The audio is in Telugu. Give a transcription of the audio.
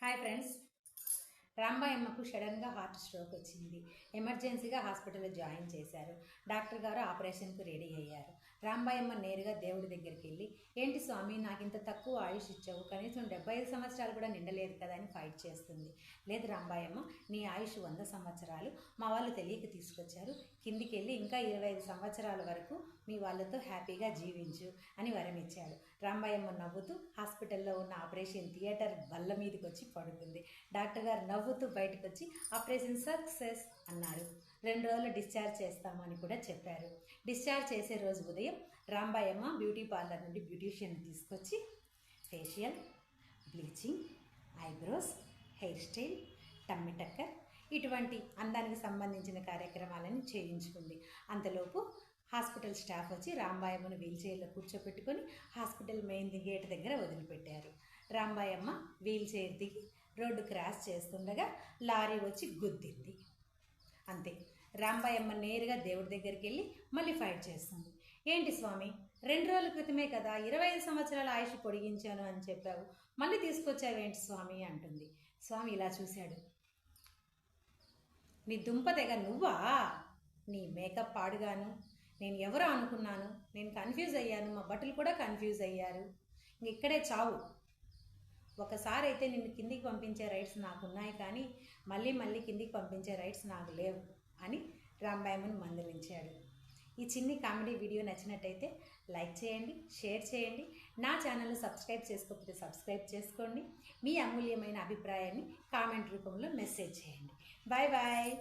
Hi friends. రాంబాయమ్మకు సడన్గా హార్ట్ స్ట్రోక్ వచ్చింది. ఎమర్జెన్సీగా హాస్పిటల్లో జాయిన్ చేశారు. డాక్టర్ గారు ఆపరేషన్కు రెడీ అయ్యారు. రాంబాయమ్మ నేరుగా దేవుడి దగ్గరికి వెళ్ళి, ఏంటి స్వామి నాకు ఇంత తక్కువ ఆయుష్ ఇచ్చావు, కనీసం 75 సంవత్సరాలు కూడా నిండలేదు కదా అని ఫైట్ చేస్తుంది. లేదు రాంబాయమ్మ, నీ ఆయుష్ 100 సంవత్సరాలు, మా వాళ్ళు తెలియక తీసుకొచ్చారు, కిందికి వెళ్ళి ఇంకా 25 సంవత్సరాల వరకు మీ వాళ్ళతో హ్యాపీగా జీవించు అని వరం ఇచ్చాడు. రాంబాయమ్మ నవ్వుతూ హాస్పిటల్లో ఉన్న ఆపరేషన్ థియేటర్ బల్ల మీదకి వచ్చి పడుకుంది. డాక్టర్ గారు నవ్వుతూ బయటకు వచ్చి ఆపరేషన్ సక్సెస్ అన్నారు. 2 రోజులు డిశ్చార్జ్ చేస్తామని కూడా చెప్పారు. డిశ్చార్జ్ చేసే రోజు ఉదయం రాంబాయమ్మ బ్యూటీ పార్లర్ నుండి బ్యూటీషియన్ తీసుకొచ్చి facial, bleaching, eyebrows, hair style, tummy tucker ఇటువంటి అందానికి సంబంధించిన కార్యక్రమాలను చేయించుకుంది. అంతలోపు హాస్పిటల్ స్టాఫ్ వచ్చి రాంబాయమ్మను వీల్చైర్లో కూర్చోపెట్టుకొని హాస్పిటల్ మెయిన్ గేట్ దగ్గర వదిలిపెట్టారు. రాంబాయమ్మ వీల్చైర్ దిగి రోడ్డు క్రాస్ చేస్తుండగా లారీ వచ్చి గుద్దింది. అంతే. రాంబాయమ్మ నేరుగా దేవుడి దగ్గరికి వెళ్ళి మళ్ళీ ఫైట్ చేస్తుంది. ఏంటి స్వామి, 2 రోజుల క్రితమే కదా 25 సంవత్సరాల ఆయుష్ పొడిగించాను అని చెప్పావు, మళ్ళీ తీసుకొచ్చావేంటి స్వామి అంటుంది. స్వామి ఇలా చూశాడు. నీ దుంప తెగ నువ్వా? నీ మేకప్ పాడుగాను, నేను ఎవరో అనుకున్నాను, నేను కన్ఫ్యూజ్ అయ్యాను, మా బట్టలు కూడా కన్ఫ్యూజ్ అయ్యారు, ఇంక ఇక్కడే చావు. ఒకసారి అయితే నిన్ను కిందికి పంపించే రైట్స్ నాకున్నాయి, కానీ మళ్ళీ మళ్ళీ కిందికి పంపించే రైట్స్ నాకు లేవు అని రాంబాయమ్మను మందలించాడు. ఈ చిన్ని కామెడీ వీడియో నచ్చినట్టయితే లైక్ చేయండి, షేర్ చేయండి. నా ఛానల్ని సబ్స్క్రైబ్ చేసుకోకపోతే సబ్స్క్రైబ్ చేసుకోండి. మీ అమూల్యమైన అభిప్రాయాన్ని కామెంట్ రూపంలో మెసేజ్ చేయండి. Bye bye.